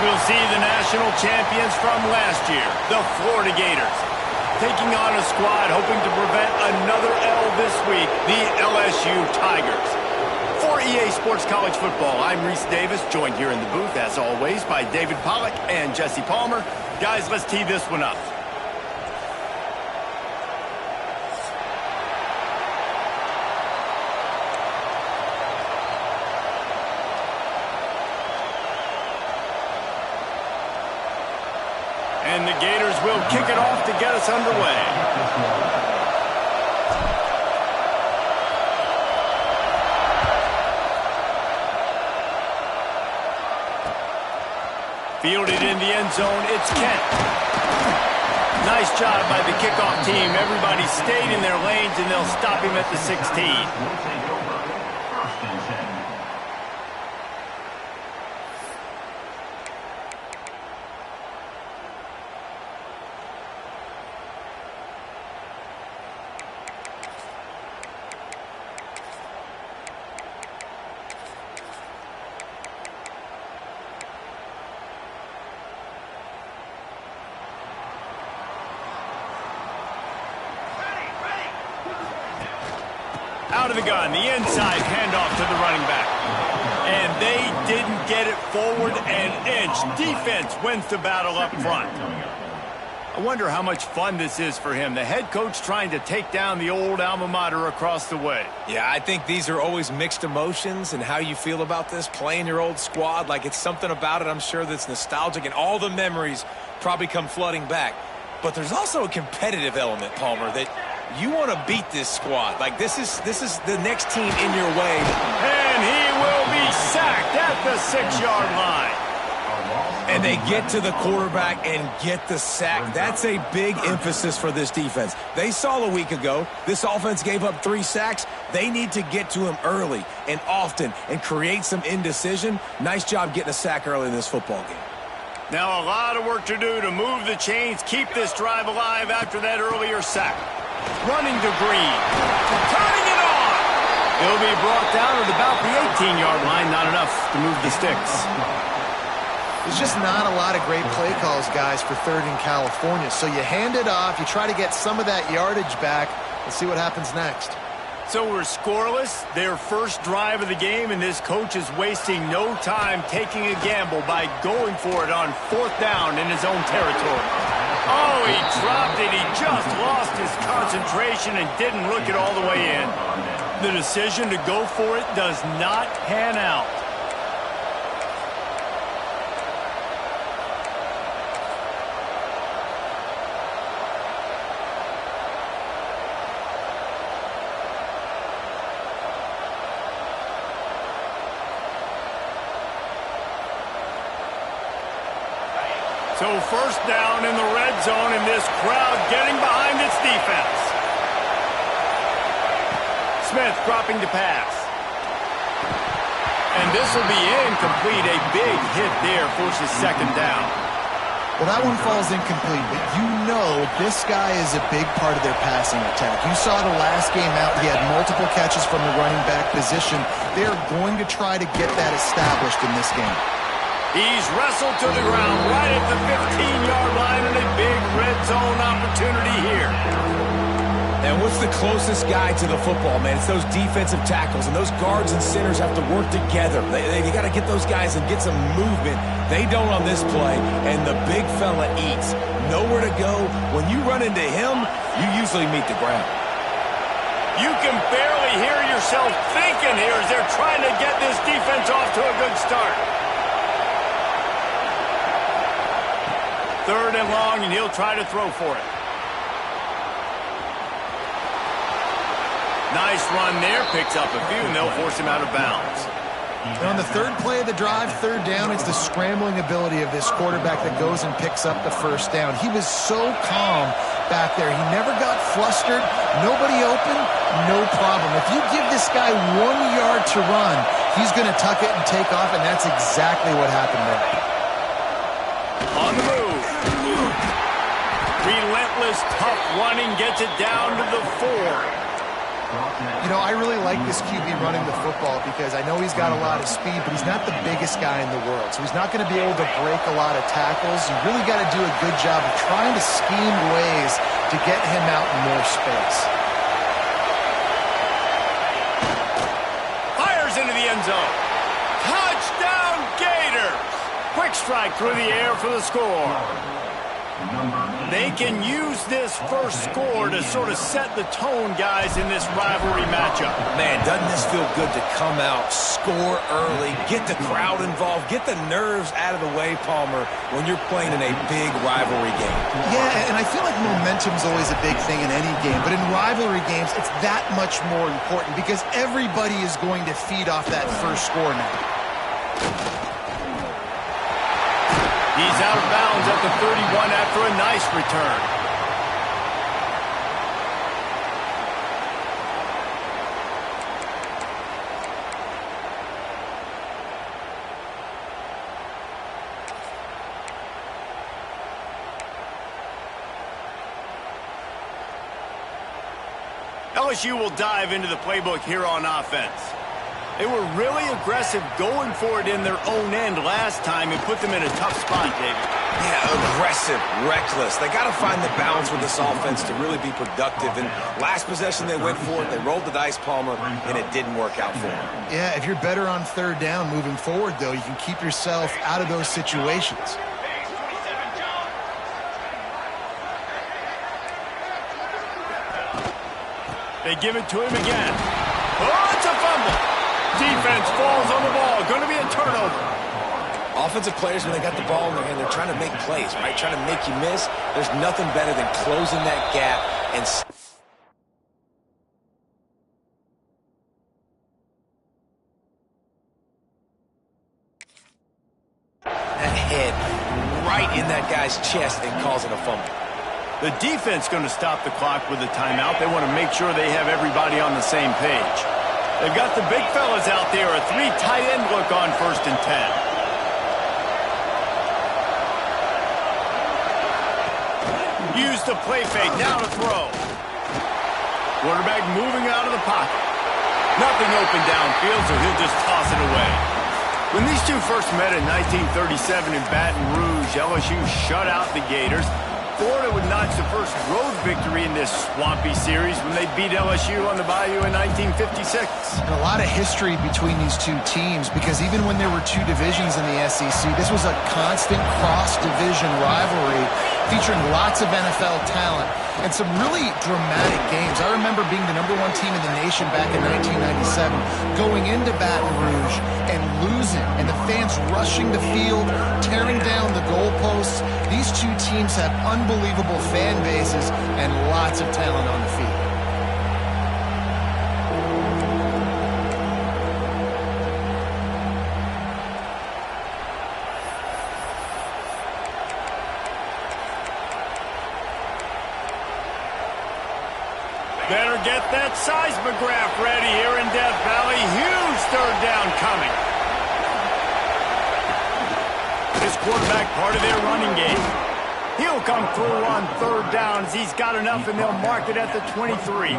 we'll see the national champions from last year, the Florida Gators, taking on a squad hoping to prevent another L this week, the LSU Tigers. For EA Sports College Football, I'm Reese Davis, joined here in the booth, as always, by David Pollack and Jesse Palmer. Guys, let's tee this one up. And the Gators will kick it off to get us underway. Fielded in the end zone, it's Kent. Nice job by the kickoff team. Everybody stayed in their lanes, and they'll stop him at the 16. Out of the gun, the inside handoff to the running back. And they didn't get it forward an inch. Defense wins the battle up front. I wonder how much fun this is for him. The head coach trying to take down the old alma mater across the way. Yeah, I think these are always mixed emotions and how you feel about this, playing your old squad. Like, it's something about it, I'm sure, that's nostalgic, and all the memories probably come flooding back. But there's also a competitive element, Palmer, that you want to beat this squad. Like, this is the next team in your way. And he will be sacked at the 6-yard line. And they get to the quarterback and get the sack. That's a big emphasis for this defense. They saw a week ago, this offense gave up 3 sacks. They need to get to him early and often and create some indecision. Nice job getting a sack early in this football game. Now a lot of work to do to move the chains, keep this drive alive after that earlier sack. Running to Green. Turning it on. He'll be brought down at about the 18-yard line. Not enough to move the sticks. There's just not a lot of great play calls, guys, for 3rd in California. So you hand it off. You try to get some of that yardage back. Let's see what happens next. So we're scoreless, their first drive of the game, and this coach is wasting no time taking a gamble by going for it on 4th down in his own territory. Oh, he dropped it. He just lost his concentration and didn't look it all the way in. The decision to go for it does not pan out. So 1st down in the red zone, and this crowd getting behind its defense. Smith dropping to pass. And this will be incomplete. A big hit there forces 2nd down. Well, that one falls incomplete, but you know this guy is a big part of their passing attack. You saw the last game out. He had multiple catches from the running back position. They're going to try to get that established in this game. He's wrestled to the ground right at the 15-yard line, and a big red zone opportunity here. And what's the closest guy to the football, man? It's those defensive tackles, and those guards and centers have to work together. They got to get those guys and get some movement. They don't on this play, and the big fella eats. Nowhere to go. When you run into him, you usually meet the ground. You can barely hear yourself thinking here as they're trying to get this defense off to a good start. 3rd and long, and he'll try to throw for it. Nice run there, picks up a few, and they'll force him out of bounds. And on the 3rd play of the drive, 3rd down, it's the scrambling ability of this quarterback that goes and picks up the 1st down. He was so calm back there. He never got flustered. Nobody open, no problem. If you give this guy 1 yard to run, he's going to tuck it and take off, and that's exactly what happened there. On the move. Relentless, tough running gets it down to the 4. You know, I really like this QB running the football because I know he's got a lot of speed, but he's not the biggest guy in the world. So he's not going to be able to break a lot of tackles. You really got to do a good job of trying to scheme ways to get him out in more space. Fires into the end zone. Touchdown, Gators! Quick strike through the air for the score. They can use this first score to sort of set the tone, guys, in this rivalry matchup. Man, doesn't this feel good to come out, score early, get the crowd involved, get the nerves out of the way, Palmer, when you're playing in a big rivalry game? Yeah, and I feel like momentum's always a big thing in any game, but in rivalry games, it's that much more important because everybody is going to feed off that first score now. He's out of bounds at the 31 after a nice return. LSU will dive into the playbook here on offense. They were really aggressive going for it in their own end last time and put them in a tough spot, David. Yeah, aggressive, reckless. They got to find the balance with this offense to really be productive. And last possession they went for it, they rolled the dice, Palmer, and it didn't work out for them. Yeah, if you're better on third down moving forward, though, you can keep yourself out of those situations. They give it to him again. Oh, it's a fumble. Defense falls on the ball. Going to be a turnover. Offensive players, when they got the ball in their hand, they're trying to make plays, right? Trying to make you miss. There's nothing better than closing that gap and that head right in that guy's chest and causing a fumble. The defense going to stop the clock with a timeout. They want to make sure they have everybody on the same page. They've got the big fellas out there. A 3 tight end look on 1st and 10. Use the play fake. Now to throw. Quarterback moving out of the pocket. Nothing open downfield, so he'll just toss it away. When these two first met in 1937 in Baton Rouge, LSU shut out the Gators. Florida would notch the first road victory in this swampy series when they beat LSU on the Bayou in 1956. And a lot of history between these two teams because even when there were two divisions in the SEC, this was a constant cross-division rivalry featuring lots of NFL talent and some really dramatic games. I remember being the #1 team in the nation back in 1997, going into Baton Rouge and losing, and the fans rushing the field, tearing down the goalposts. These two teams have unbelievable fan bases and lots of talent on the field. Better get that seismograph ready here in Death Valley. Huge third down coming. This quarterback part of their running game. He'll come through on third downs. He's got enough, and they'll mark it at the 23.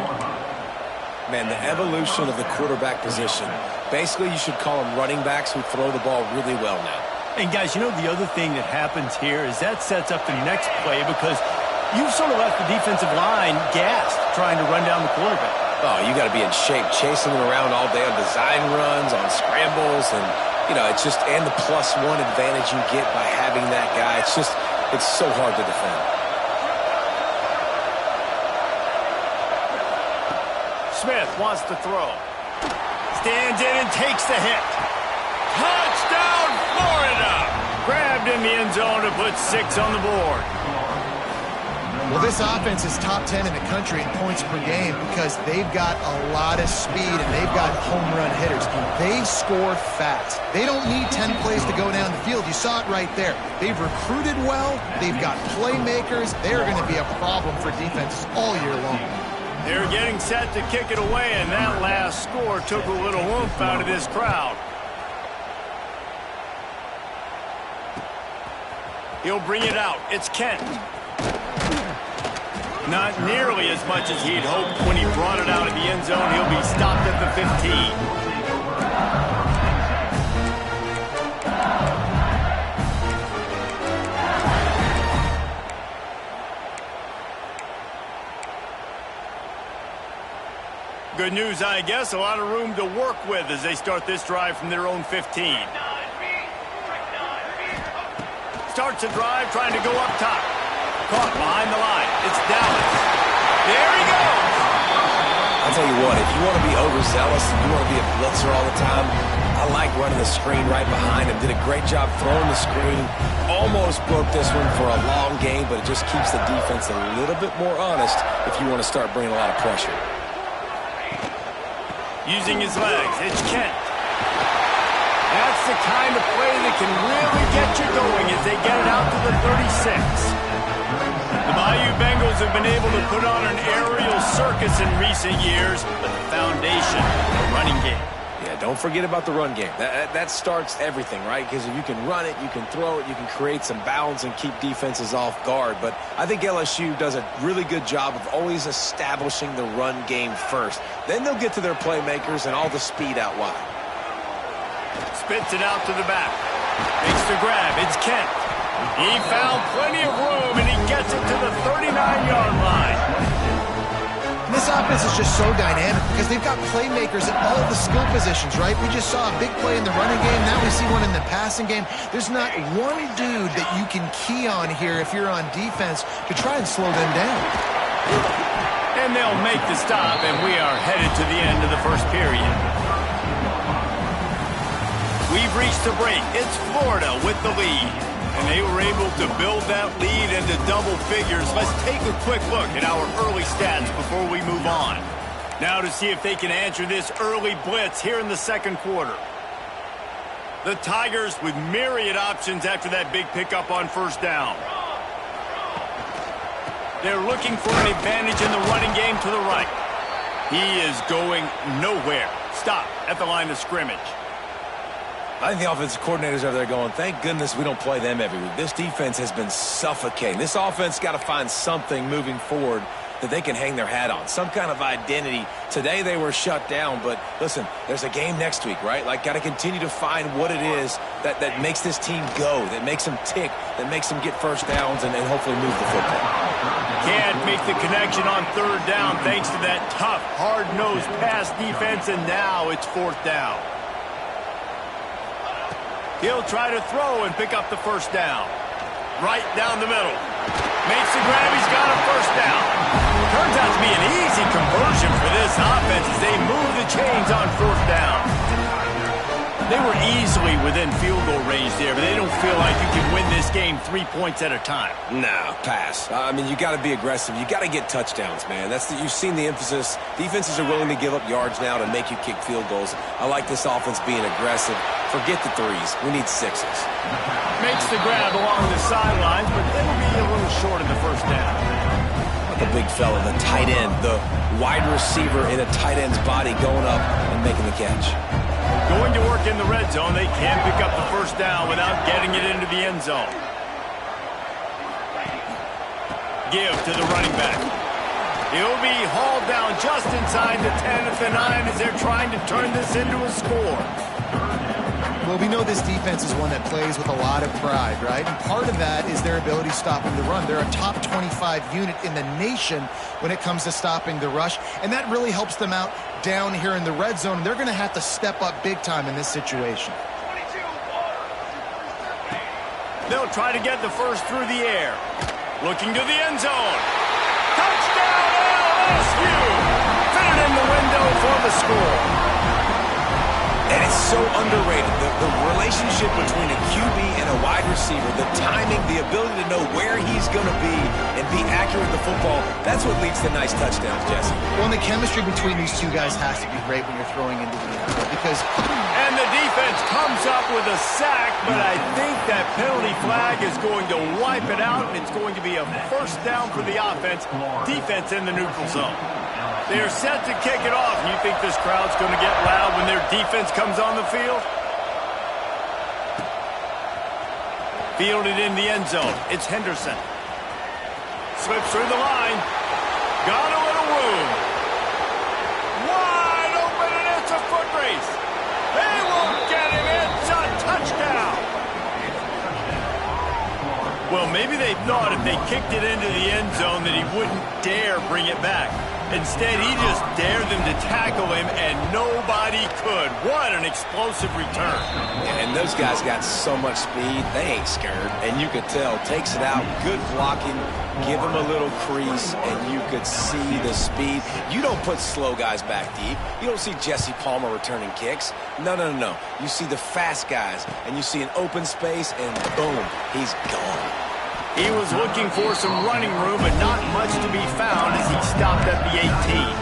Man, the evolution of the quarterback position. Basically, you should call them running backs who throw the ball really well now. And, guys, you know the other thing that happens here is that sets up the next play because you've sort of left the defensive line gassed trying to run down the quarterback. Oh, you got to be in shape, chasing him around all day on design runs, on scrambles, and, you know, it's just, and the +1 advantage you get by having that guy. It's just, it's so hard to defend. Smith wants to throw. Stands in and takes the hit. Touchdown, Florida! Grabbed in the end zone to put 6 on the board. Well, this offense is top 10 in the country in points per game because they've got a lot of speed and they've got home run hitters. They score fast. They don't need 10 plays to go down the field. You saw it right there. They've recruited well. They've got playmakers. They're going to be a problem for defenses all year long. They're getting set to kick it away, and that last score took a little oomph out of this crowd. He'll bring it out. It's Kent. Not nearly as much as he'd hoped when he brought it out of the end zone. He'll be stopped at the 15. Good news, I guess. A lot of room to work with as they start this drive from their own 15. Starts a drive trying to go up top. Caught behind the line. It's Dallas. There he goes. I'll tell you what, if you want to be overzealous and you want to be a blitzer all the time, I like running the screen right behind him. Did a great job throwing the screen. Almost broke this one for a long game, but it just keeps the defense a little bit more honest if you want to start bringing a lot of pressure. Using his legs, it's Kent. That's the kind of play that can really get you going as they get it out to the 36. The Bayou Bengals have been able to put on an aerial circus in recent years, but the foundation, the running game. Yeah, don't forget about the run game. That starts everything, right? Because if you can run it, you can throw it, you can create some balance and keep defenses off guard. But I think LSU does a really good job of always establishing the run game first. Then they'll get to their playmakers and all the speed out wide. Spits it out to the back. Makes the grab. It's Kent. He found plenty of room, and he gets it to the 39-yard line. This offense is just so dynamic because they've got playmakers at all the skill positions, right? We just saw a big play in the running game. Now we see one in the passing game. There's not one dude that you can key on here if you're on defense to try and slow them down. And they'll make the stop, and we are headed to the end of the first period. We've reached the break. It's Florida with the lead. And they were able to build that lead into double figures. Let's take a quick look at our early stats before we move on. Now to see if they can answer this early blitz here in the second quarter. The Tigers with myriad options after that big pickup on first down. They're looking for an advantage in the running game to the right. He is going nowhere. Stop at the line of scrimmage. I think the offensive coordinators over there going, thank goodness we don't play them every week. This defense has been suffocating. This offense got to find something moving forward that they can hang their hat on, some kind of identity. Today they were shut down, but listen, there's a game next week, right? Like, got to continue to find what it is that makes this team go, that makes them tick, that makes them get first downs and hopefully move the football. Can't make the connection on third down thanks to that tough, hard-nosed pass defense, and now it's fourth down. He'll try to throw and pick up the first down. Right down the middle. Makes the grab. He's got a first down. Turns out to be an easy conversion for this offense as they move the chains on fourth down. They were easily within field goal range there, but they don't feel like you can win this game 3 points at a time. No, pass. I mean, you got to be aggressive. You got to get touchdowns, man. You've seen the emphasis. Defenses are willing to give up yards now to make you kick field goals. I like this offense being aggressive. Forget the threes. We need sixes. Makes the grab along the sidelines, but it'll be a little short of the first down. The big fella, the tight end, the wide receiver in a tight end's body going up and making the catch. Going to work in the red zone. They can pick up the first down without getting it into the end zone. Give to the running back. He'll be hauled down just inside the 10 at the 9 as they're trying to turn this into a score. Well, we know this defense is one that plays with a lot of pride, right? And part of that is their ability stopping the run. They're a top 25 unit in the nation when it comes to stopping the rush, and that really helps them out down here in the red zone. They're going to have to step up big time in this situation. They'll try to get the first through the air. Looking to the end zone. Touchdown, LSU! Fit it in the window for the score. And it's so underrated. The relationship between a QB and a wide receiver, the timing, the ability to know where he's going to be and be accurate with the football, that's what leads to nice touchdowns, Jesse. Well, and the chemistry between these two guys has to be great when you're throwing into the end zone because... And the defense comes up with a sack, but I think that penalty flag is going to wipe it out, and it's going to be a first down for the offense. Defense in the neutral zone. They're set to kick it off. You think this crowd's going to get loud when their defense comes on the field? Fielded in the end zone. It's Henderson. Slips through the line. Got a little room. Wide open, and it's a foot race. They won't get him. It's a touchdown. Well, maybe they thought if they kicked it into the end zone that he wouldn't dare bring it back. Instead, he just dared them to tackle him, and nobody could. What an explosive return. Yeah, and those guys got so much speed, they ain't scared. And you could tell, takes it out, good blocking, give him a little crease, and you could see the speed. You don't put slow guys back deep. You don't see Jesse Palmer returning kicks. No, no, no, no. You see the fast guys, and you see an open space, and boom, he's gone. He was looking for some running room, but not much to be found as he stopped at the 18.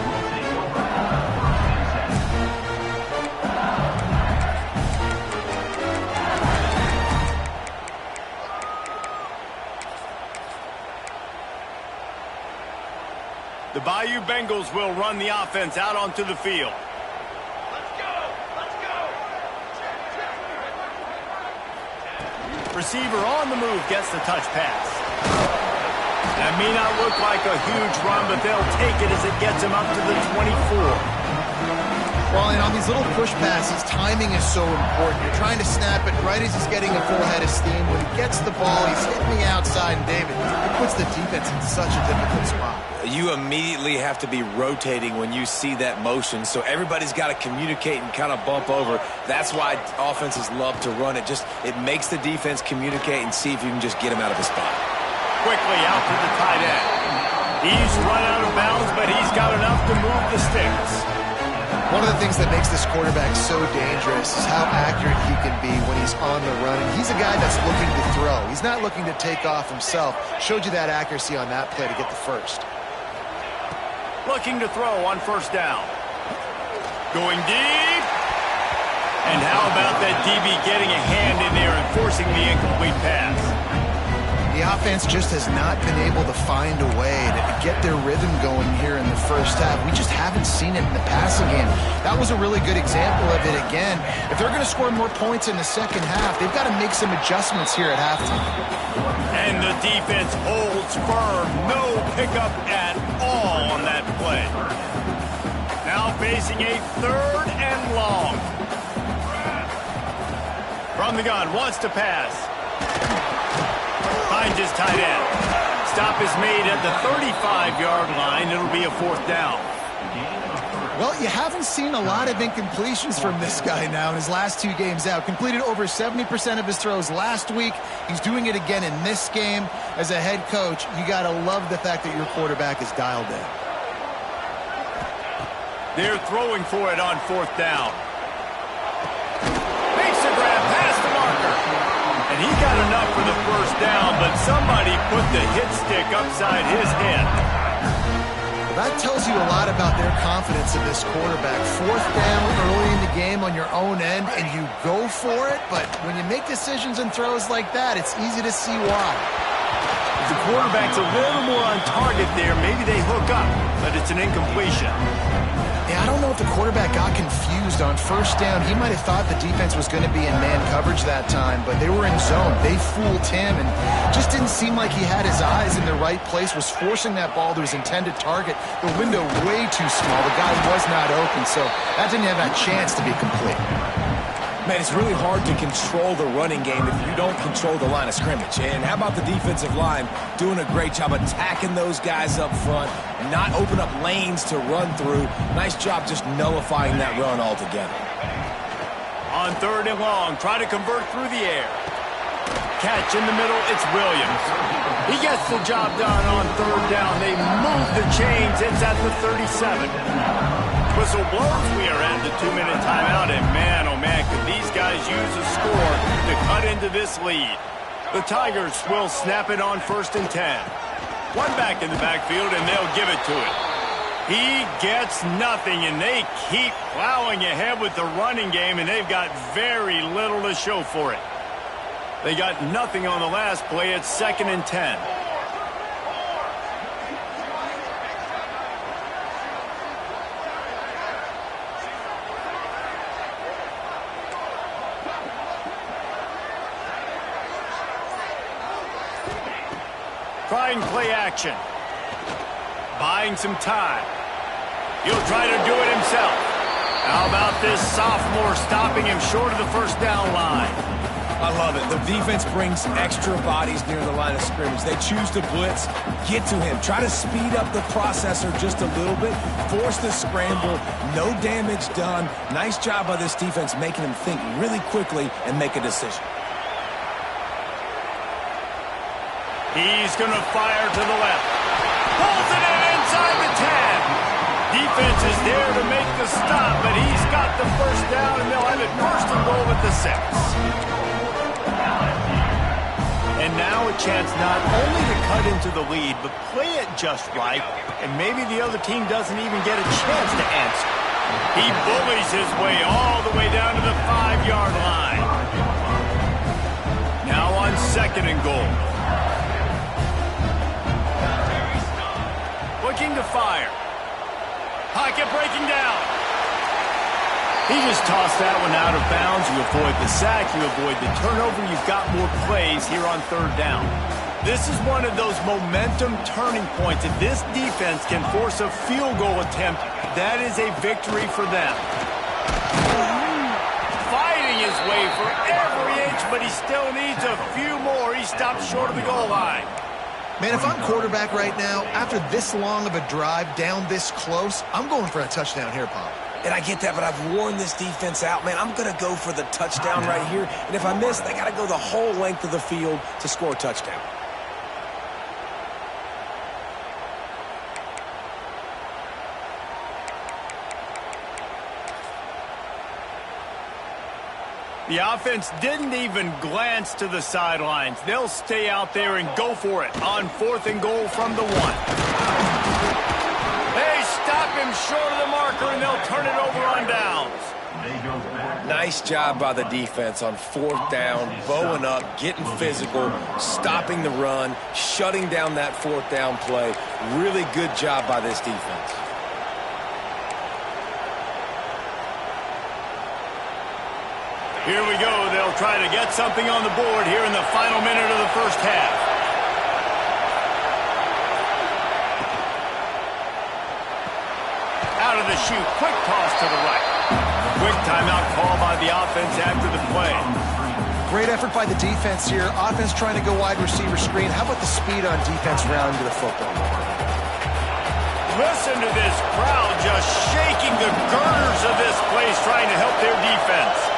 The Bayou Bengals will run the offense out onto the field. Receiver on the move gets the touch pass. That may not look like a huge run, but they'll take it as it gets him up to the 24. Well, and on these little push passes, timing is so important. You're trying to snap it right as he's getting a full head of steam. When he gets the ball, he's hitting the outside, and David, it puts the defense in such a difficult spot. You immediately have to be rotating when you see that motion, so everybody's got to communicate and kind of bump over. That's why offenses love to run it. It makes the defense communicate and see if you can just get him out of the spot. Quickly out to the tight end. He's run out of bounds, but he's got enough to move the sticks. One of the things that makes this quarterback so dangerous is how accurate he can be when he's on the run. And he's a guy that's looking to throw. He's not looking to take off himself. Showed you that accuracy on that play to get the first. Looking to throw on first down. Going deep. And how about that DB getting a hand in there and forcing the incomplete pass? The offense just has not been able to find a way to get their rhythm going here in the first half. We just haven't seen it in the passing game. That was a really good example of it again. If they're going to score more points in the second half, they've got to make some adjustments here at halftime. And the defense holds firm. No pickup at all on that play. Now facing a third and long. From the gun, wants to pass. Finds his tight end. Stop is made at the 35-yard line. It'll be a fourth down. Well, you haven't seen a lot of incompletions from this guy now in his last two games out. Completed over 70% of his throws last week. He's doing it again in this game. As a head coach, you got to love the fact that your quarterback is dialed in. They're throwing for it on fourth down. Makes a grab past the marker. And he got enough for the first down, but somebody put the hit stick upside his head. That tells you a lot about their confidence in this quarterback. Fourth down early in the game on your own end, and you go for it, but when you make decisions and throws like that, it's easy to see why. If the quarterback's a little more on target there, maybe they hook up, but it's an incompletion. Yeah, I don't know if the quarterback got confused on first down. He might have thought the defense was going to be in man coverage that time, but they were in zone. They fooled him, and just didn't seem like he had his eyes in the right place, was forcing that ball to his intended target. The window way too small. The guy was not open, so that didn't have a chance to be complete. Man, it's really hard to control the running game if you don't control the line of scrimmage. And how about the defensive line doing a great job attacking those guys up front, not open up lanes to run through. Nice job just nullifying that run altogether. On third and long, try to convert through the air. Catch in the middle, it's Williams. He gets the job done on third down. They move the chains. It's at the 37. Whistle blows. We are at the 2-minute timeout, and man, oh man, could these guys use a score to cut into this lead. The Tigers will snap it on first and 10. One back in the backfield, and they'll give it to it. He gets nothing, and they keep plowing ahead with the running game, and they've got very little to show for it. They got nothing on the last play. It's second and 10. Trying play action. Buying some time. He'll try to do it himself. How about this sophomore stopping him short of the first down line? I love it. The defense brings extra bodies near the line of scrimmage. They choose to blitz, get to him, try to speed up the processor just a little bit, force the scramble, no damage done. Nice job by this defense making him think really quickly and make a decision. He's going to fire to the left. Pulls it in inside the 10. Defense is there to make the stop, but he's got the first down, and they'll have it first and goal at the 6. And now a chance not only to cut into the lead, but play it just right, and maybe the other team doesn't even get a chance to answer. He bullies his way all the way down to the 5-yard line. Now on 2nd and goal. Looking to fire. Pocket breaking down. He just tossed that one out of bounds. You avoid the sack, you avoid the turnover. You've got more plays here on 3rd down. This is one of those momentum turning points. If this defense can force a field goal attempt, that is a victory for them. Fighting his way for every inch, but he still needs a few more. He stopped short of the goal line. Man, if I'm quarterback right now, after this long of a drive down this close, I'm going for a touchdown here, Pop. And I get that, but I've worn this defense out. Man, I'm going to go for the touchdown right here. And if I miss, they got to go the whole length of the field to score a touchdown. The offense didn't even glance to the sidelines. They'll stay out there and go for it on 4th and goal from the 1. They stop him short of the marker, and they'll turn it over on downs. Nice job by the defense on 4th down, bowing up, getting physical, stopping the run, shutting down that 4th down play. Really good job by this defense. Here we go. They'll try to get something on the board here in the final minute of the first half. Out of the chute, quick toss to the right. Quick timeout call by the offense after the play. Great effort by the defense here. Offense trying to go wide receiver screen. How about the speed on defense rounding to the football? Listen to this crowd just shaking the girders of this place trying to help their defense.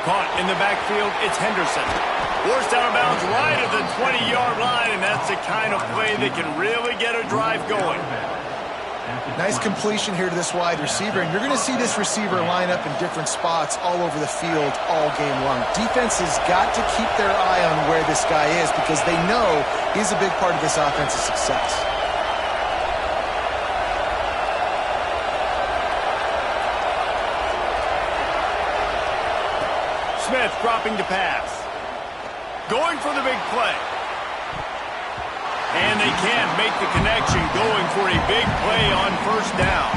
Caught in the backfield, it's Henderson. Forced out of bounds right at the 20-yard line, and that's the kind of play that can really get a drive going. Nice completion here to this wide receiver, and you're going to see this receiver line up in different spots all over the field all game long. Defense has got to keep their eye on where this guy is because they know he's a big part of this offense's success. Smith dropping to pass. Going for the big play. And they can't make the connection, going for a big play on 1st down.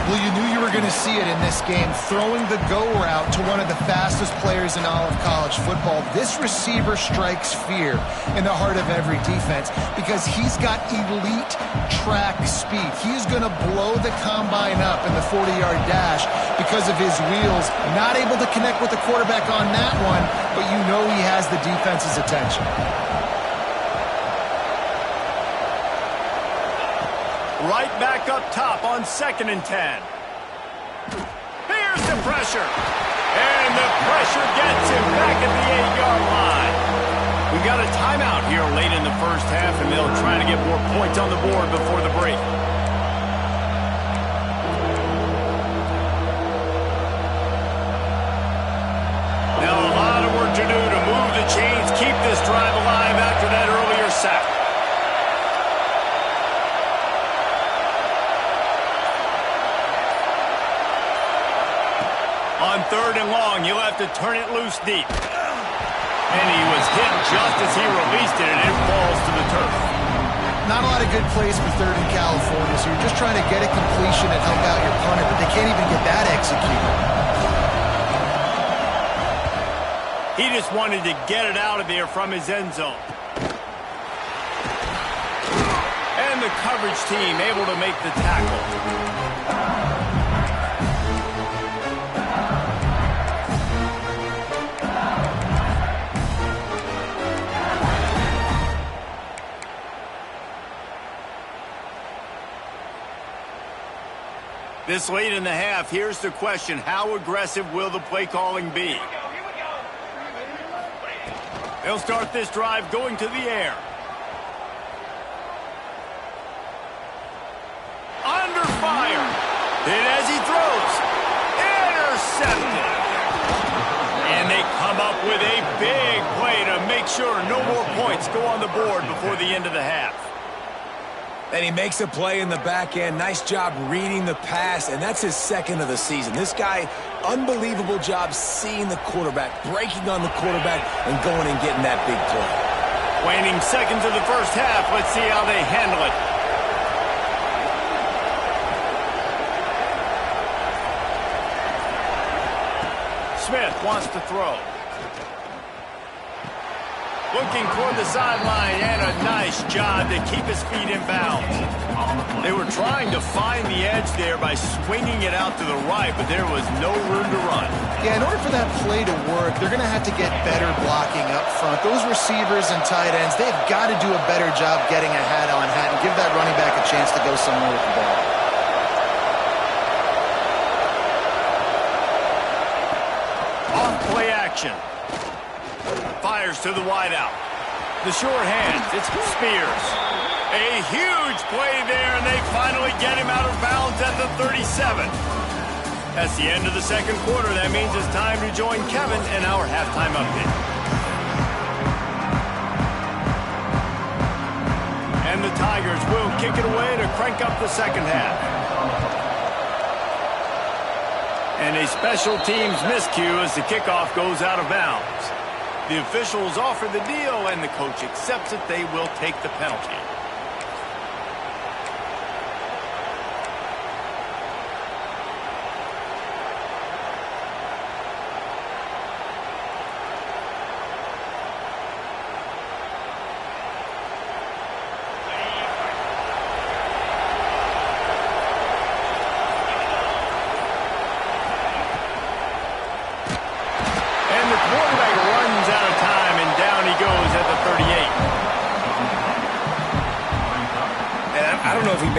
Well, you knew you were going to see it in this game, throwing the go route to one of the fastest players in all of college football. This receiver strikes fear in the heart of every defense because he's got elite track speed. He's going to blow the combine up in the 40-yard dash because of his wheels. Not able to connect with the quarterback on that one, but you know he has the defense's attention. Right back up top on 2nd and 10. Here's the pressure. And the pressure gets him back at the 8-yard line. We've got a timeout here late in the first half, and they'll try to get more points on the board before the break. Now a lot of work to do to move the chains, keep this drive alive after that earlier sack. On 3rd and long, you'll have to turn it loose deep. And he was hit just as he released it, and it falls to the turf. Not a lot of good plays for third in California, so you're just trying to get a completion and help out your punter, but they can't even get that executed. He just wanted to get it out of there from his end zone. And the coverage team able to make the tackle. This late in the half, here's the question. How aggressive will the play calling be? They'll start this drive going to the air. Under fire. Hit as he throws. Intercepted. And they come up with a big play to make sure no more points go on the board before the end of the half. And he makes a play in the back end. Nice job reading the pass, and that's his second of the season. This guy, unbelievable job seeing the quarterback, breaking on the quarterback, and going and getting that big play. Waning seconds of the first half. Let's see how they handle it. Smith wants to throw. Looking toward the sideline, and a nice job to keep his feet in bounds. They were trying to find the edge there by swinging it out to the right, but there was no room to run. Yeah, in order for that play to work, they're going to have to get better blocking up front. Those receivers and tight ends, they've got to do a better job getting a hat-on-hat and give that running back a chance to go somewhere with the ball. Off play action. Fires to the wideout. The short hands, it's Spears. A huge play there, and they finally get him out of bounds at the 37. That's the end of the second quarter. That means it's time to join Kevin in our halftime update. And the Tigers will kick it away to crank up the second half. And a special teams miscue as the kickoff goes out of bounds. The officials offer the deal, and the coach accepts it. They will take the penalty.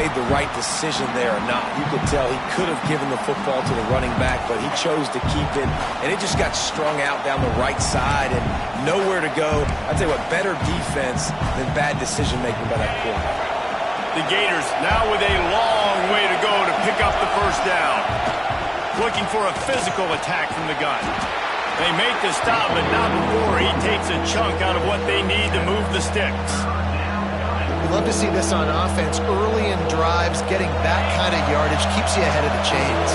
The right decision there or not. You could tell he could have given the football to the running back, but he chose to keep it, and it just got strung out down the right side and nowhere to go. I'll tell you what, better defense than bad decision-making by that quarterback. The Gators now with a long way to go to pick up the first down. Looking for a physical attack from the gun. They make the stop, but not before he takes a chunk out of what they need to move the sticks. Love to see this on offense. Early in drives, getting that kind of yardage keeps you ahead of the chains.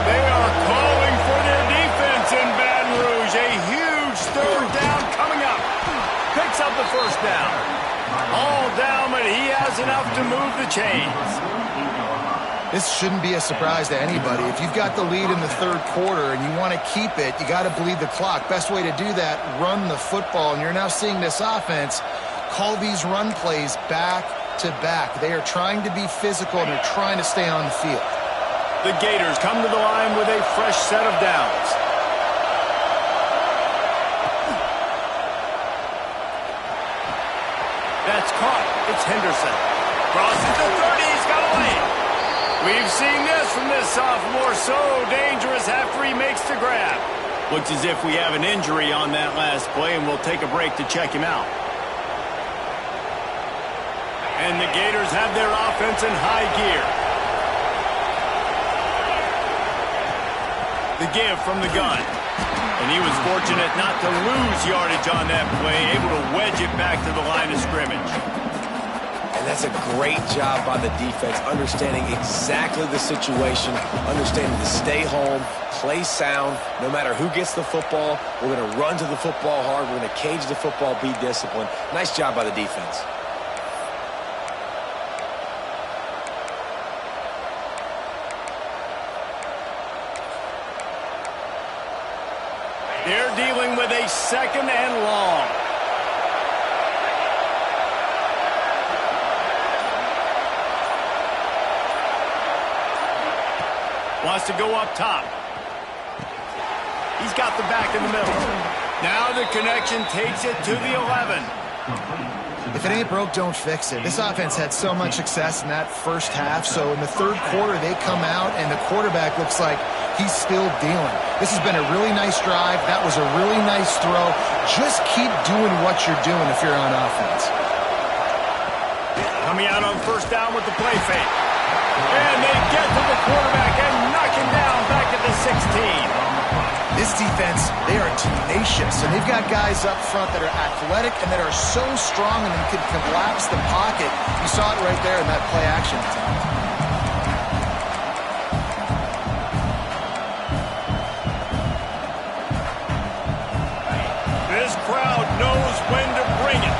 They are calling for their defense in Baton Rouge. A huge third down coming up. Picks up the first down. All down, but he has enough to move the chains. This shouldn't be a surprise to anybody. If you've got the lead in the third quarter and you want to keep it, you got to bleed the clock. Best way to do that, run the football. And you're now seeing this offense call these run plays back to back. They are trying to be physical, and they're trying to stay on the field. The Gators come to the line with a fresh set of downs. That's caught. It's Henderson. Crosses the 30. He's got a lane. We've seen this from this sophomore. So dangerous after he makes the grab. Looks as if we have an injury on that last play, and we'll take a break to check him out. And the Gators have their offense in high gear. The give from the gun. And he was fortunate not to lose yardage on that play, able to wedge it back to the line of scrimmage. And that's a great job by the defense, understanding exactly the situation, understanding to stay home, play sound. No matter who gets the football, we're going to run to the football hard. We're going to cage the football, be disciplined. Nice job by the defense. They're dealing with a 2nd and long. Wants to go up top. He's got the back in the middle. Now the connection takes it to the 11. If it ain't broke, don't fix it. This offense had so much success in that first half, so in the third quarter they come out and the quarterback looks like he's still dealing. This has been a really nice drive. That was a really nice throw. Just keep doing what you're doing if you're on offense. Coming out on first down with the play fake. And they get to the quarterback and knock him down back at the 16. This defense, they are tenacious, and they've got guys up front that are athletic and that are so strong and can collapse the pocket. You saw it right there in that play action. This crowd knows when to bring it.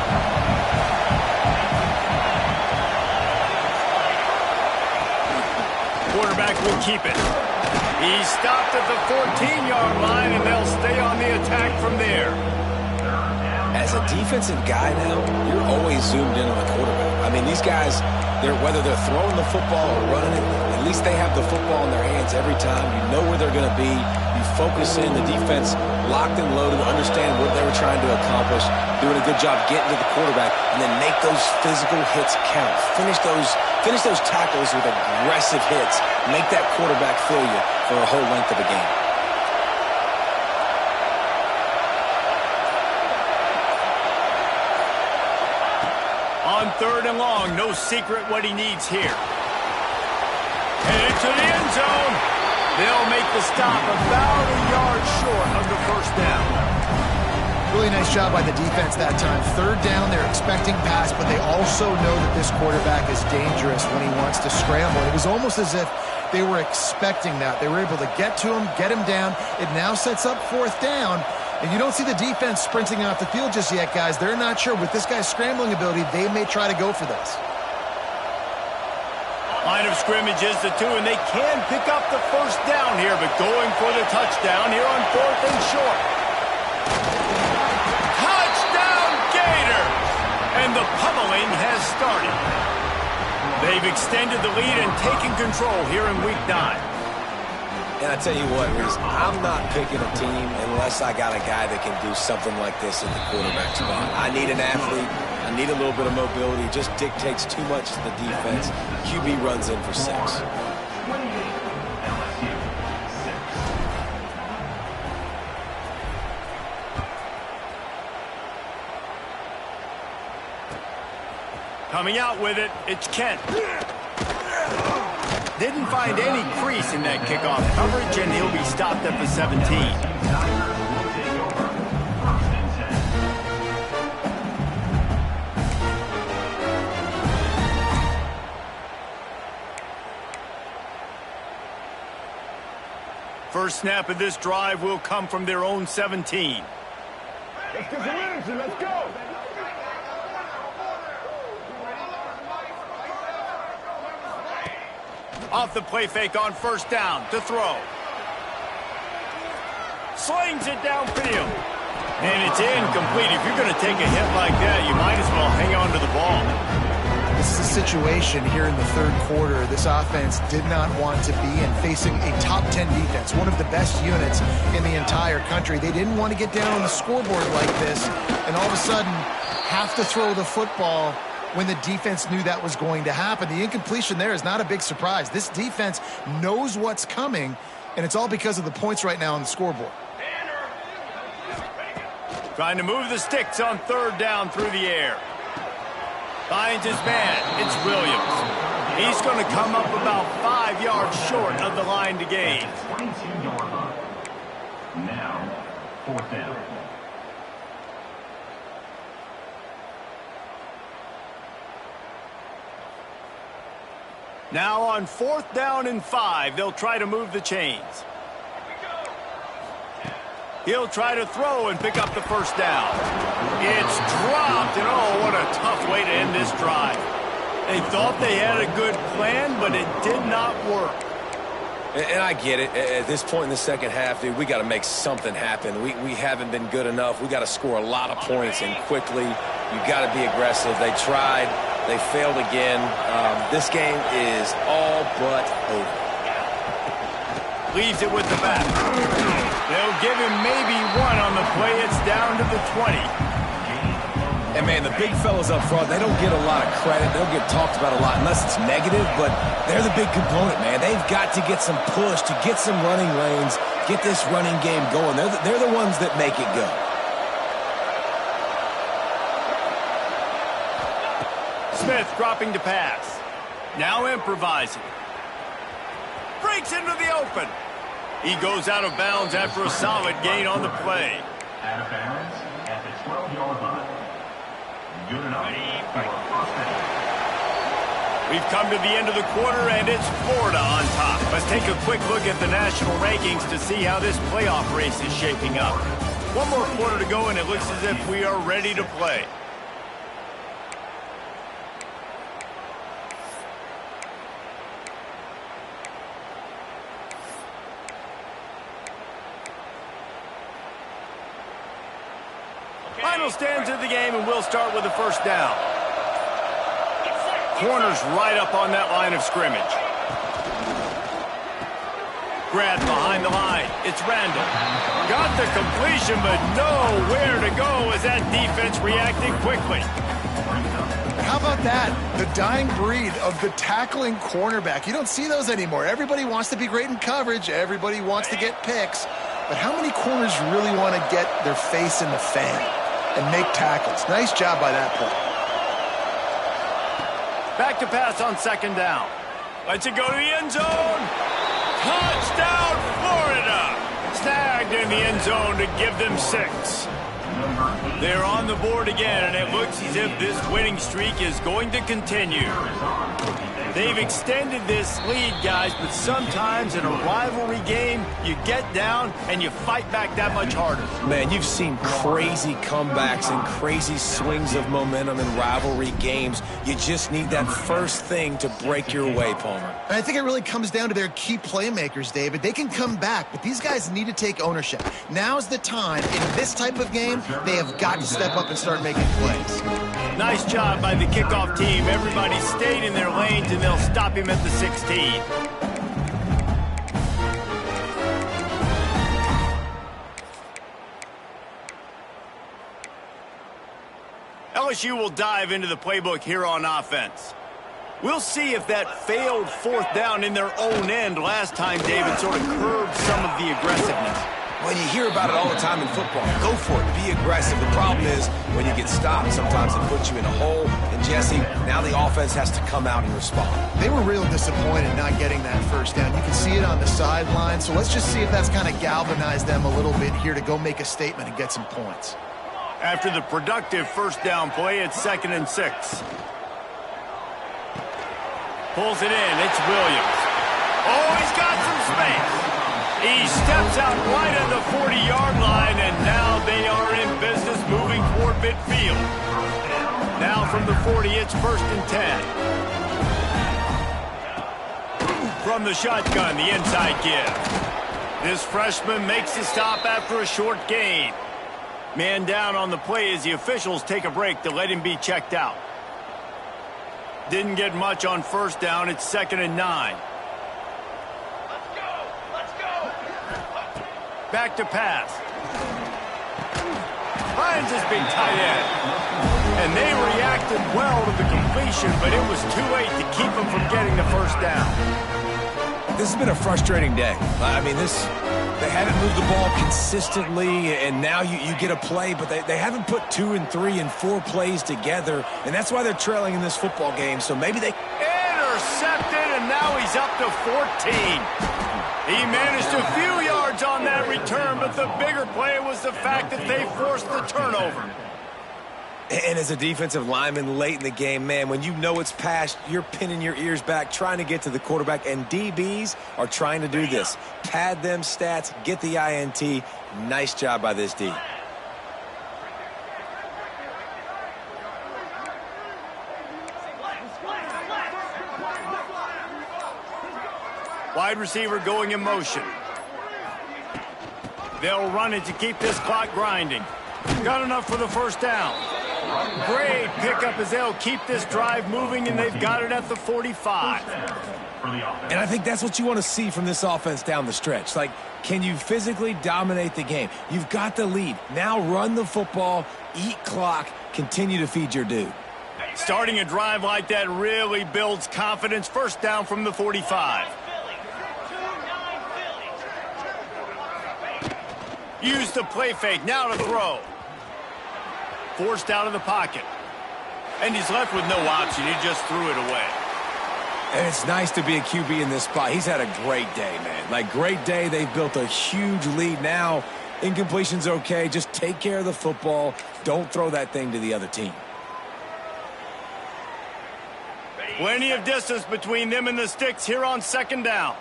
Quarterback will keep it. He stopped at the 14-yard line, and they'll stay on the attack from there. As a defensive guy now, you're always zoomed in on the quarterback. I mean, these guys, whether they're throwing the football or running it, at least they have the football in their hands every time. You know where they're going to be. You focus in. The defense locked and loaded, understand what they were trying to accomplish, doing a good job getting to the quarterback, and then make those physical hits count. Finish those tackles with aggressive hits. Make that quarterback feel you for a whole length of a game. On 3rd and long, no secret what he needs here. Headed to the end zone. They'll make the stop about a yard short of the first down. Really nice job by the defense that time. 3rd down, they're expecting pass, but they also know that this quarterback is dangerous when he wants to scramble. It was almost as if they were expecting that. They were able to get to him, get him down. It now sets up 4th down. And you don't see the defense sprinting off the field just yet, guys. They're not sure. With this guy's scrambling ability, they may try to go for this. Line of scrimmage is the 2, and they can pick up the first down here, but going for the touchdown here on 4th and short. Touchdown, Gators! And the pummeling has started. They've extended the lead and taken control here in Week 9. And I tell you what, Reese, I'm not picking a team unless I got a guy that can do something like this at the quarterback spot. I need an athlete. I need a little bit of mobility. It just dictates too much to the defense. QB runs in for 6. Coming out with it, it's Kent. Didn't find any crease in that kickoff coverage, and he'll be stopped at the 17. First snap of this drive will come from their own 17. Let's get some energy. Let's go. Off the play fake on first down to throw. Slings it downfield. And it's incomplete. If you're going to take a hit like that, you might as well hang on to the ball. This is a situation here in the 3rd quarter. This offense did not want to be in facing a top 10 defense, one of the best units in the entire country. They didn't want to get down on the scoreboard like this and all of a sudden have to throw the football when the defense knew that was going to happen. The incompletion there is not a big surprise. This defense knows what's coming, and it's all because of the points right now on the scoreboard. Trying to move the sticks on 3rd down through the air. Finds his man. It's Williams. He's going to come up about 5 yards short of the line to gain. 22-yard line. Now, 4th down. Now on 4th down and 5, they'll try to move the chains. He'll try to throw and pick up the first down. It's dropped, and oh, what a tough way to end this drive. They thought they had a good plan, but it did not work. And I get it. At this point in the second half, dude, we got to make something happen. We haven't been good enough. We got to score a lot of points and quickly. You got to be aggressive. They tried. They failed again. This game is all but over. Leaves it with the back. They'll give him maybe one on the play. It's down to the 20. And, man, the big fellas up front, they don't get a lot of credit. They don't get talked about a lot unless it's negative, but they're the big component, man. They've got to get some push, to get some running lanes, get this running game going. They're the ones that make it go. Smith dropping to pass. Now improvising. Breaks into the open. He goes out of bounds after a solid gain on the play. Out of bounds at the 12-yard line. Good enough for a first down. We've come to the end of the quarter, and it's Florida on top. Let's take a quick look at the national rankings to see how this playoff race is shaping up. One more quarter to go, and it looks as if we are ready to play. Final stands of the game, and we'll start with the first down. Corner's right up on that line of scrimmage. Grab behind the line. It's Randall. Got the completion, but nowhere to go as that defense reacted quickly. How about that? The dying breed of the tackling cornerback. You don't see those anymore. Everybody wants to be great in coverage. Everybody wants to get picks. But how many corners really want to get their face in the fan and make tackles? Nice job by that play. Back to pass on second down. Lets it go to the end zone. Touchdown, Florida! Snagged in the end zone to give them 6. They're on the board again, and it looks as if this winning streak is going to continue. They've extended this lead, guys, but sometimes in a rivalry game, you get down and you fight back that much harder. Man, you've seen crazy comebacks and crazy swings of momentum in rivalry games. You just need that first thing to break your way, Palmer. And I think it really comes down to their key playmakers, David. They can come back, but these guys need to take ownership. Now's the time. In this type of game, they have got to step up and start making plays. Nice job by the kickoff team. Everybody stayed in their lanes, and they'll stop him at the 16. LSU will dive into the playbook here on offense. We'll see if that failed 4th down in their own end last time, David, sort of curbed some of the aggressiveness. When you hear about it all the time in football, go for it, be aggressive. The problem is when you get stopped, sometimes it puts you in a hole. And Jesse, now the offense has to come out and respond. They were real disappointed not getting that first down. You can see it on the sideline. So let's just see if that's kind of galvanized them a little bit here to go make a statement and get some points. After the productive first down play, it's 2nd and 6. Pulls it in. It's Williams. Oh, he's got some space. He steps out right at the 40-yard line, and now they are in business moving toward midfield. Now from the 40, it's 1st and 10. From the shotgun, the inside give. This freshman makes the stop after a short gain. Man down on the play as the officials take a break to let him be checked out. Didn't get much on first down. It's 2nd and 9. Back to pass. Finds his big tight end. And they reacted well to the completion, but it was too late to keep him from getting the first down. This has been a frustrating day. I mean, they haven't moved the ball consistently, and now you get a play, but they haven't put 2 and 3 and 4 plays together, and that's why they're trailing in this football game. So maybe they... Intercepted, and now he's up to 14. He managed a few yards on that return, but the bigger play was the fact that they forced the turnover. And as a defensive lineman late in the game, man, when you know it's past, you're pinning your ears back, trying to get to the quarterback, and DBs are trying to do this. Pad them stats, get the INT. Nice job by this D. Wide receiver going in motion. They'll run it to keep this clock grinding. Got enough for the first down. Great pickup as they'll keep this drive moving, and they've got it at the 45. And I think that's what you want to see from this offense down the stretch. Like, can you physically dominate the game? You've got the lead. Now run the football, eat clock, continue to feed your dude. Starting a drive like that really builds confidence. First down from the 45. Use the play fake. Now to throw. Forced out of the pocket. And he's left with no option. He just threw it away. And it's nice to be a QB in this spot. He's had a great day, man. Like, great day. They've built a huge lead. Now, incompletion's okay. Just take care of the football. Don't throw that thing to the other team. Plenty of distance between them and the sticks here on second down.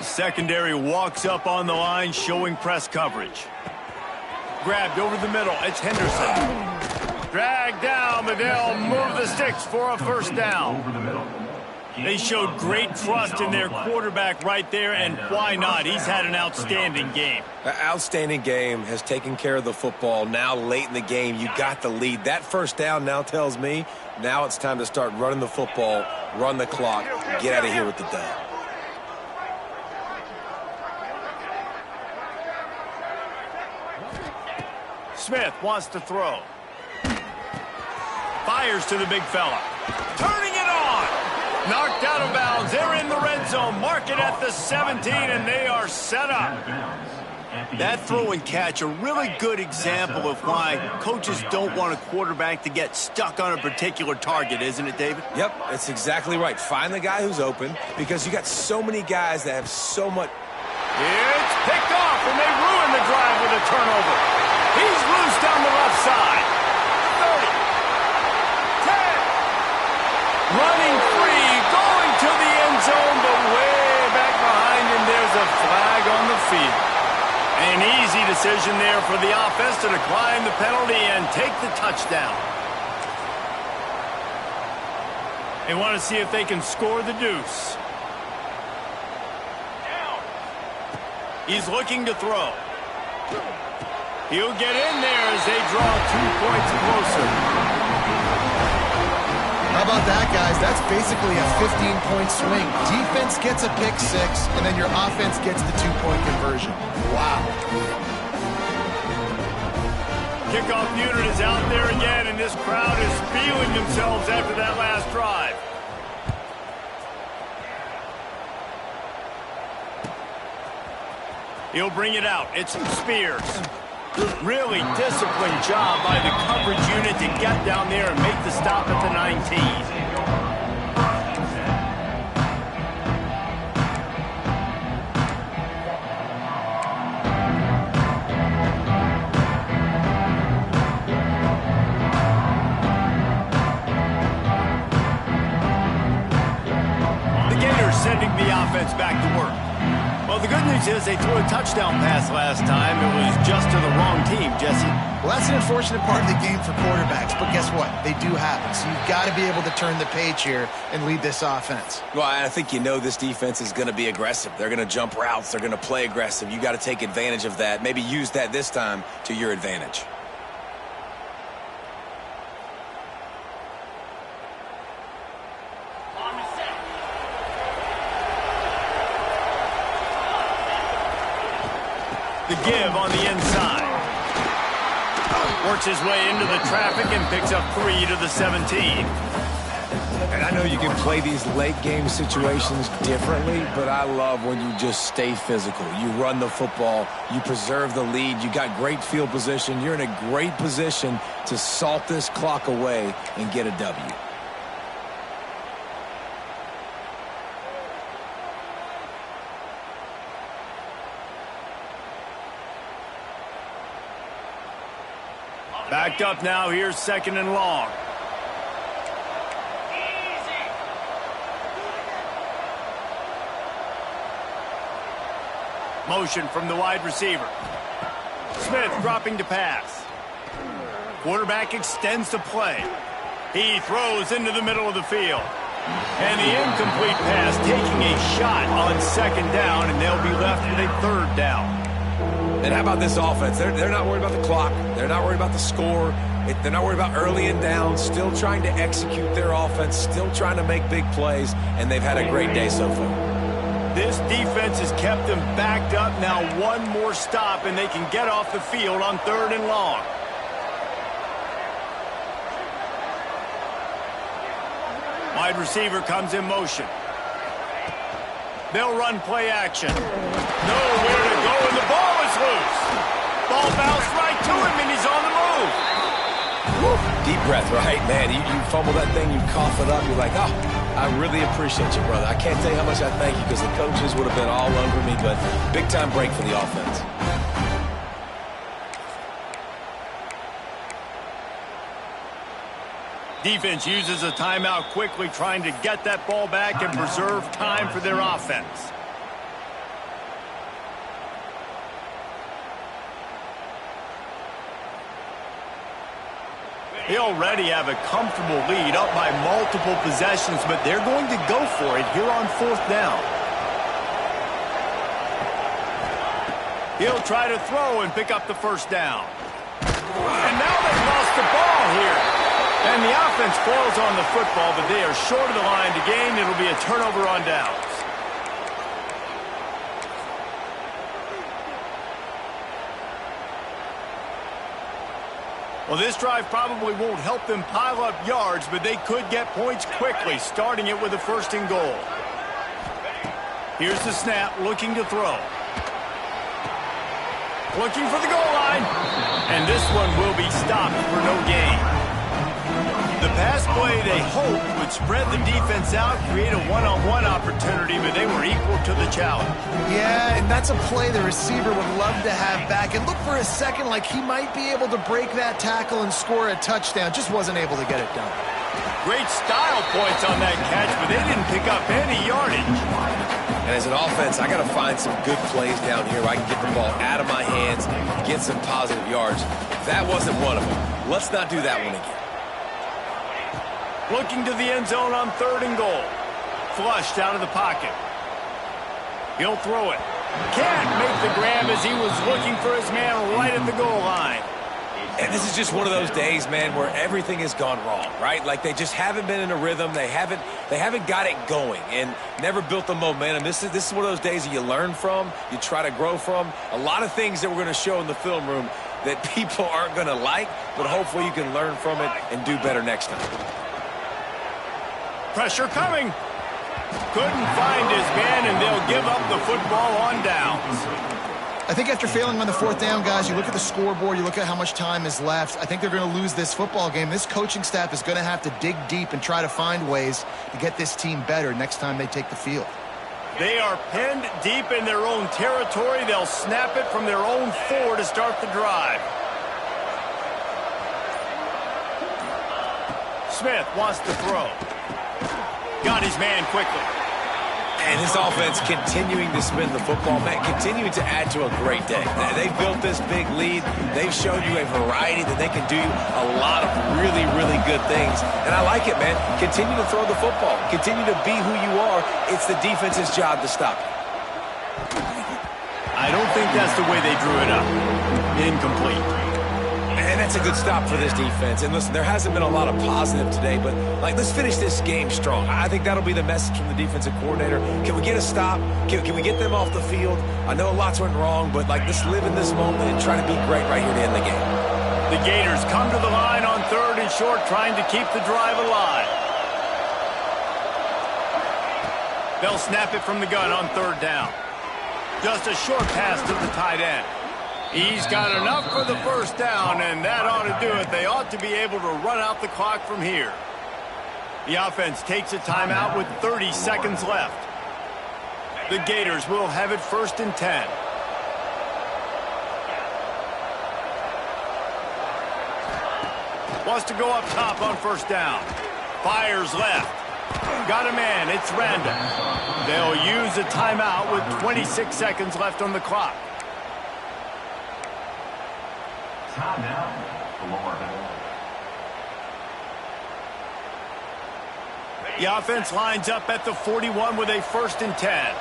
Secondary walks up on the line, showing press coverage. Grabbed over the middle. It's Henderson. Dragged down, but they'll move the sticks for a first down. They showed great trust in their quarterback right there, and why not? He's had an outstanding game. An outstanding game, has taken care of the football. Now late in the game, you got the lead. That first down now tells me now it's time to start running the football, run the clock, get out of here with the dub. Smith wants to throw. Fires to the big fella. Turning it on. Knocked out of bounds. They're in the red zone. Mark it at the 17, and they are set up. That throw and catch, a really good example of why coaches don't want a quarterback to get stuck on a particular target, isn't it, David? Yep, that's exactly right. Find the guy who's open, because you got so many guys that have so much. It's picked off, and they ruin the drive with a turnover. He's loose down the left side. 30. 10. Running free, going to the end zone, but way back behind him, there's a flag on the field. An easy decision there for the offense to decline the penalty and take the touchdown. They want to see if they can score the deuce. He's looking to throw. He'll get in there as they draw 2 points closer. How about that, guys? That's basically a 15-point swing. Defense gets a pick six, and then your offense gets the 2-point conversion. Wow. Kickoff unit is out there again, and this crowd is feeling themselves after that last drive. He'll bring it out. It's Spears. Really disciplined job by the coverage unit to get down there and make the stop at the 19. The Gators sending the offense back to work. Well, the good news is they threw a touchdown pass last time. It was just to the wrong team, Jesse. Well, that's an unfortunate part of the game for quarterbacks, but guess what? They do happen. So you've got to be able to turn the page here and lead this offense. Well, I think you know this defense is going to be aggressive. They're going to jump routes. They're going to play aggressive. You got to take advantage of that. Maybe use that this time to your advantage. The give on the inside. Works his way into the traffic and picks up 3 to the 17. And I know you can play these late game situations differently, but I love when you just stay physical. You run the football, you preserve the lead, you got great field position. You're in a great position to salt this clock away and get a W. Backed up now. Here's 2nd and long. Motion from the wide receiver. Smith dropping to pass. Quarterback extends the play. He throws into the middle of the field. And the incomplete pass taking a shot on 2nd down, and they'll be left with a 3rd down. And how about this offense? They're not worried about the clock. They're not worried about the score. They're not worried about early and down. Still trying to execute their offense. Still trying to make big plays. And they've had a great day so far. This defense has kept them backed up. Now one more stop, and they can get off the field on 3rd and long. Wide receiver comes in motion. They'll run play action. Nowhere to go, and the ball is loose. Ball bounced right to him, and he's on the move. Woo. Deep breath, right? Man, you fumble that thing, you cough it up, you're like, oh, I really appreciate you, brother. I can't tell you how much I thank you because the coaches would have been all over me, but big-time break for the offense. Defense uses a timeout quickly, trying to get that ball back and preserve time for their offense. They already have a comfortable lead, up by multiple possessions, but they're going to go for it here on 4th down. He'll try to throw and pick up the 1st down. And now they've lost the ball here. And the offense falls on the football, but they are short of the line to gain. It'll be a turnover on downs. Well, this drive probably won't help them pile up yards, but they could get points quickly, starting it with a 1st and goal. Here's the snap, looking to throw. Looking for the goal line. And this one will be stopped for no gain. The pass play they hoped would spread the defense out, create a one-on-one opportunity, but they were equal to the challenge. Yeah, and that's a play the receiver would love to have back. And look for a second like he might be able to break that tackle and score a touchdown. Just wasn't able to get it done. Great style points on that catch, but they didn't pick up any yardage. And as an offense, I got to find some good plays down here where I can get the ball out of my hands, get some positive yards. That wasn't one of them. Let's not do that one again. Looking to the end zone on 3rd and goal. Flushed out of the pocket. He'll throw it. Can't make the grab as he was looking for his man right at the goal line. And this is just one of those days, man, where everything has gone wrong, right? Like they just haven't been in a rhythm. They haven't got it going and never built the momentum. This is one of those days that you learn from, you try to grow from. A lot of things that we're going to show in the film room that people aren't going to like, but hopefully you can learn from it and do better next time. Pressure coming. Couldn't find his man, and they'll give up the football on downs. I think after failing on the 4th down, guys, you look at the scoreboard, you look at how much time is left. I think they're going to lose this football game. This coaching staff is going to have to dig deep and try to find ways to get this team better next time they take the field. They are pinned deep in their own territory. They'll snap it from their own 4 to start the drive. Smith wants to throw. Got his man quickly. And this offense continuing to spin the football, man, continuing to add to a great day. They've built this big lead. They've shown you a variety that they can do a lot of really, really good things. And I like it, man. Continue to throw the football. Continue to be who you are. It's the defense's job to stop you. I don't think that's the way they drew it up. Incomplete. And that's a good stop for this defense. And listen, there hasn't been a lot of positive today, but let's finish this game strong. I think that'll be the message from the defensive coordinator. Can we get a stop? Can we get them off the field? I know lots went wrong, but let's live in this moment and try to be great right here to end the game. The Gators come to the line on 3rd and short, trying to keep the drive alive. They'll snap it from the gun on 3rd down. Just a short pass to the tight end. He's got enough for the 1st down, and that ought to do it. They ought to be able to run out the clock from here. The offense takes a timeout with 30 seconds left. The Gators will have it 1st and 10. Wants to go up top on first down. Fires left. Got a man. It's random. They'll use a timeout with 26 seconds left on the clock. Timeout, Florida. The offense lines up at the 41 with a 1st and 10.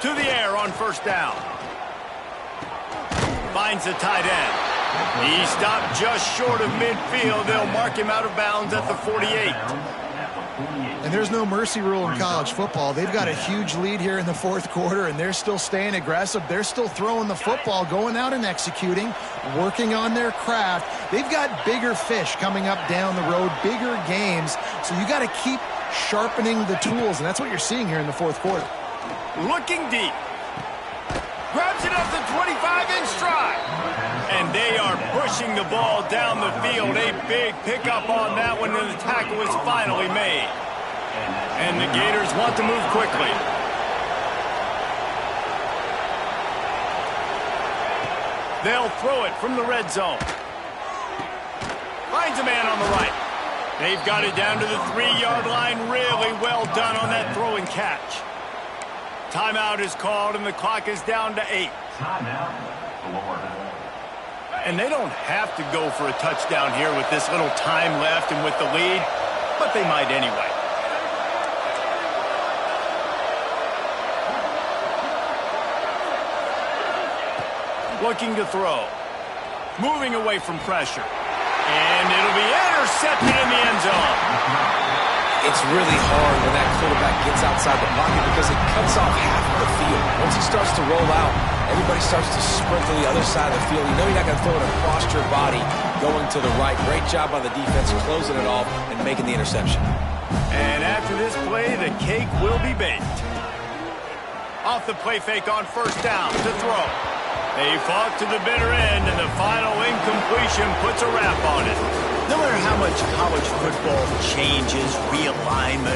To the air on first down. Finds the tight end. He stopped just short of midfield. They'll mark him out of bounds at the 48. And there's no mercy rule in college football. They've got a huge lead here in the 4th quarter, and they're still staying aggressive. They're still throwing the football, going out and executing, working on their craft. They've got bigger fish coming up down the road, bigger games. So you got to keep sharpening the tools, and that's what you're seeing here in the 4th quarter. Looking deep. Grabs it up the 25-inch stride. And they are pushing the ball down the field. A big pickup on that one, and the tackle is finally made. And the Gators want to move quickly. They'll throw it from the red zone. Finds a man on the right. They've got it down to the 3-yard line. Really well done on that throw and catch. Timeout is called, and the clock is down to 8. Timeout, Florida. And they don't have to go for a touchdown here with this little time left and with the lead, but they might anyway. Looking to throw. Moving away from pressure. And it'll be intercepted in the end zone. It's really hard when that quarterback gets outside the pocket because it cuts off half of the field. Once he starts to roll out, everybody starts to sprint to the other side of the field. You know you're not going to throw it across your body going to the right. Great job by the defense closing it off and making the interception. And after this play, the cake will be baked. Off the play fake on first down to throw. They fought to the bitter end, and the final incompletion puts a wrap on it. No matter how much college football changes, realignment,